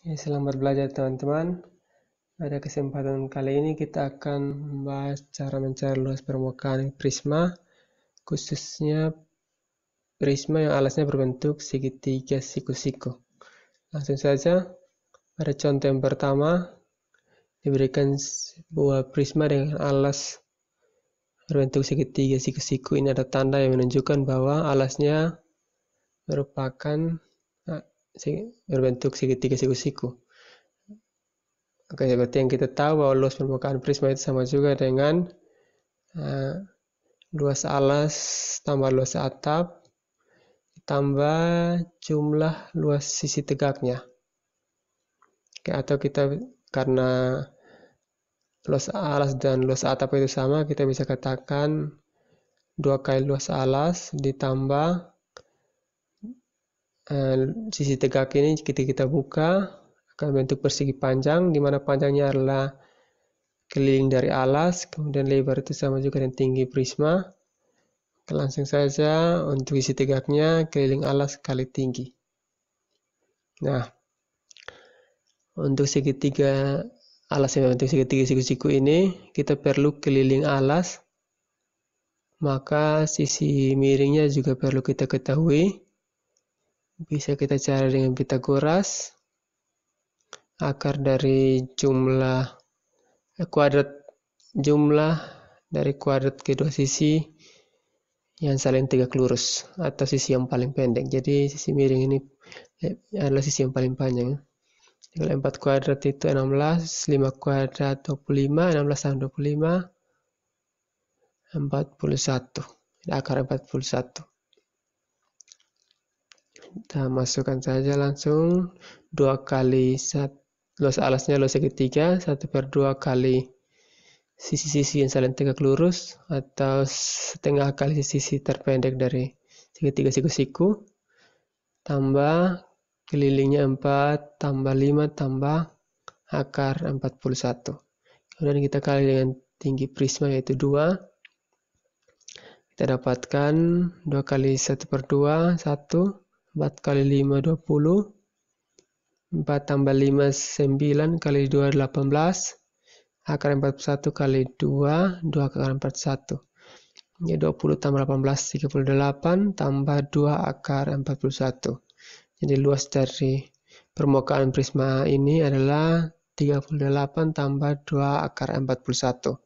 Selamat belajar teman-teman. Pada kesempatan kali ini kita akan membahas cara mencari luas permukaan prisma, khususnya prisma yang alasnya berbentuk segitiga siku-siku. Langsung saja, pada contoh yang pertama, diberikan sebuah prisma dengan alas berbentuk segitiga siku-siku. Ini ada tanda yang menunjukkan bahwa alasnya merupakan berbentuk segitiga siku-siku. Oke, seperti yang kita tahu bahwa luas permukaan prisma itu sama juga dengan luas alas tambah luas atap tambah jumlah luas sisi tegaknya. Oke, atau kita karena luas alas dan luas atap itu sama, kita bisa katakan 2 kali luas alas ditambah sisi tegak ini ketika kita buka akan bentuk persegi panjang, di mana panjangnya adalah keliling dari alas, kemudian lebar itu sama juga dengan tinggi prisma. Langsung saja untuk sisi tegaknya keliling alas kali tinggi. Nah, untuk segitiga alas yang bentuk segitiga siku-siku ini kita perlu keliling alas, maka sisi miringnya juga perlu kita ketahui. Bisa kita cari dengan Pitagoras. Akar dari jumlah dari kuadrat kedua sisi yang saling tegak lurus atau sisi yang paling pendek. Jadi sisi miring ini adalah sisi yang paling panjang. Kalau 4 kuadrat itu 16, 5 kuadrat 25, 16 tambah 25, 41. Akar 41. Kita masukkan saja langsung 2 kali luas alasnya luas segitiga 1/2 kali sisi-sisi yang saling tegak lurus atau setengah kali sisi terpendek dari segitiga siku-siku tambah kelilingnya 4 tambah 5 tambah akar 41. Kemudian kita kali dengan tinggi prisma yaitu 2. Kita dapatkan 2 kali 1/2 1, 4 kali 5 20, 4 tambah 5 9 kali 2 18, akar 41 kali 2 akar 41. Ya 20 tambah 18 38 tambah 2 akar 41. Jadi luas dari permukaan prisma ini adalah 38 tambah 2 akar 41.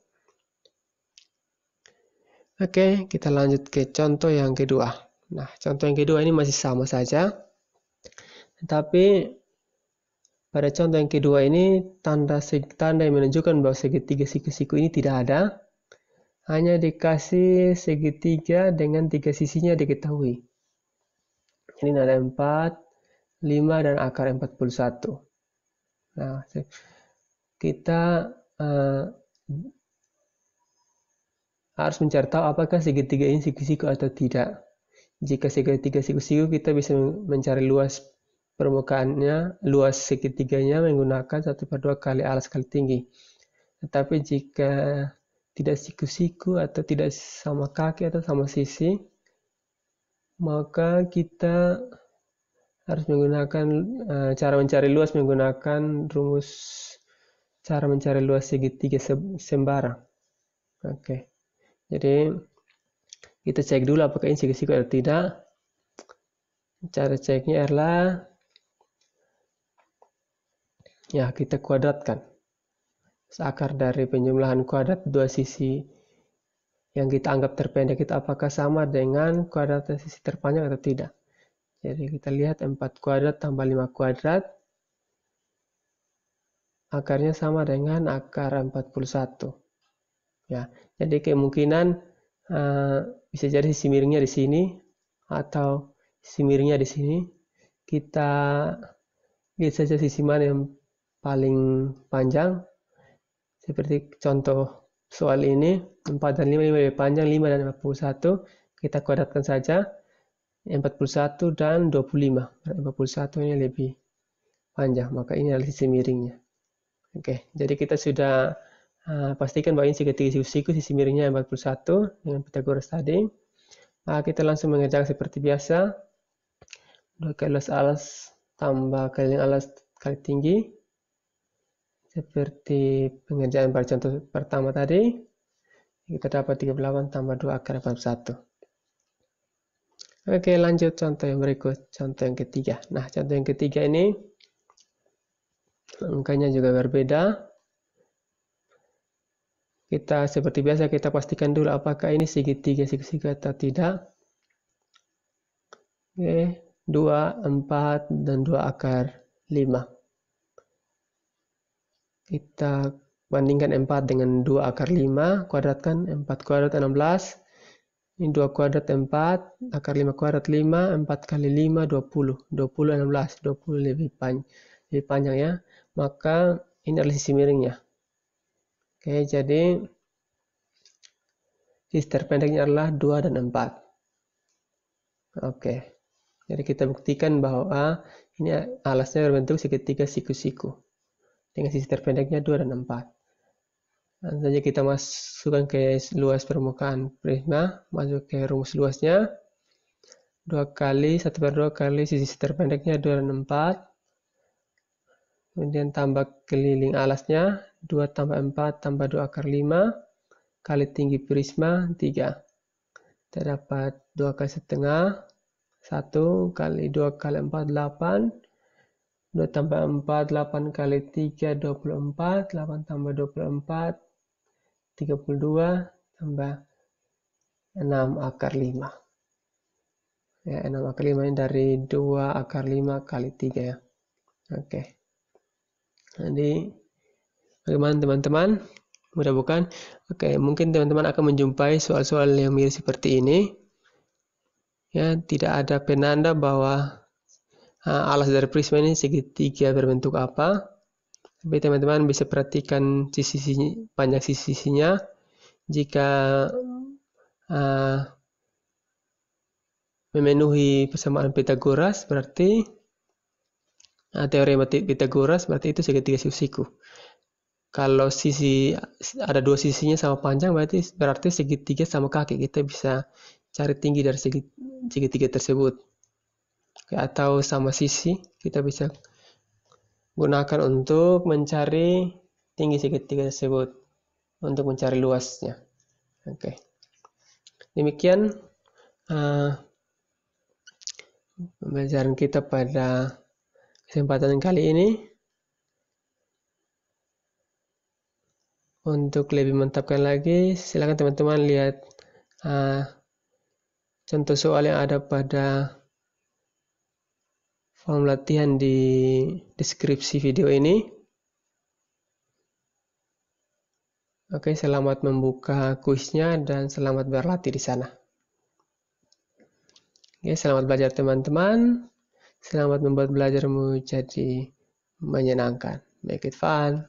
Oke, kita lanjut ke contoh yang kedua. Nah, contoh yang kedua ini masih sama saja. Tetapi pada contoh yang kedua ini tanda yang menunjukkan bahwa segitiga siku-siku ini tidak ada. Hanya dikasih segitiga dengan 3 sisinya diketahui. Ini ada 4, 5 dan akar 41. Nah, kita harus mencari tahu apakah segitiga ini siku-siku atau tidak. Jika segitiga siku-siku kita bisa mencari luas permukaannya, luas segitiganya menggunakan 1/2 kali alas kali tinggi. Tetapi jika tidak siku-siku atau tidak sama kaki atau sama sisi, maka kita harus menggunakan cara mencari luas menggunakan rumus cara mencari luas segitiga sembarang. Oke. Jadi kita cek dulu apakah ini siku-siku atau tidak. Cara ceknya adalah ya kita kuadratkan. Akar dari penjumlahan kuadrat dua sisi yang kita anggap terpendek itu apakah sama dengan kuadrat sisi terpanjang atau tidak. Jadi kita lihat 4 kuadrat tambah 5 kuadrat. Akarnya sama dengan akar 41. Ya, jadi kemungkinan bisa jadi sisi miringnya di sini atau sisi miringnya di sini. Kita lihat saja sisi mana yang paling panjang. Seperti contoh soal ini, 4 dan 5 lebih panjang, 5 dan 41. Kita kuadratkan saja 41 dan 25. 41 ini lebih panjang, maka ini adalah sisi miringnya. Oke, jadi kita sudah pastikan bahwa ini segitiga siku-siku, sisi miringnya 41 dengan Pitagoras tadi. Kita langsung mengerjakan seperti biasa. 2 kali luas alas tambah keliling alas kali tinggi. Seperti pengerjaan pada contoh pertama tadi, kita dapat 38 tambah 2 akar 41. Oke, lanjut contoh yang berikut, contoh yang ketiga. Nah, contoh yang ketiga ini angkanya juga berbeda. Kita seperti biasa kita pastikan dulu apakah ini segitiga atau tidak. Oke, 2, 4, dan 2 akar 5. Kita bandingkan 4 dengan 2 akar 5, kuadratkan 4 kuadrat 16. Ini 2 kuadrat 4, akar 5 kuadrat 5, 4 kali 5, 20. 20, 16, 20 lebih panjang ya. Maka ini adalah sisi miringnya. Oke, jadi sisi terpendeknya adalah 2 dan 4. Oke, jadi kita buktikan bahwa ini alasnya berbentuk segitiga siku-siku. Dengan sisi terpendeknya 2 dan 4. Langsung saja kita masukkan ke luas permukaan prisma, masuk ke rumus luasnya. 2 kali 1/2 kali sisi terpendeknya 2 dan 4. Kemudian tambah keliling alasnya, 2 tambah 4 tambah 2 akar 5, kali tinggi prisma 3. Kita dapat 2 kali setengah, 1 kali 2 kali 4, 8. 2 tambah 4, 8 kali 3, 24. 8 tambah 24, 32. Tambah 6 akar 5. Ya, 6 akar 5 ini dari 2 akar 5 kali 3 ya. Oke. Jadi, bagaimana teman-teman? Mudah bukan? Oke, mungkin teman-teman akan menjumpai soal-soal yang mirip seperti ini. Ya, tidak ada penanda bahwa alas dari prisma ini segitiga berbentuk apa. Tapi teman-teman bisa perhatikan panjang sisi-sisinya. Jika memenuhi persamaan Pythagoras, berarti teorema Pythagoras berarti itu segitiga siku-siku. Kalau ada dua sisinya sama panjang, berarti segitiga sama kaki. Kita bisa cari tinggi dari segitiga tersebut. Atau sama sisi, kita bisa gunakan untuk mencari tinggi segitiga tersebut untuk mencari luasnya. Oke. Demikian pembelajaran kita pada kesempatan kali ini. Untuk lebih mantapkan lagi, silakan teman-teman lihat contoh soal yang ada pada form latihan di deskripsi video ini. Oke, selamat membuka kuisnya dan selamat berlatih di sana. Oke, selamat belajar teman-teman. Selamat membuat belajarmu jadi menyenangkan. Make it fun.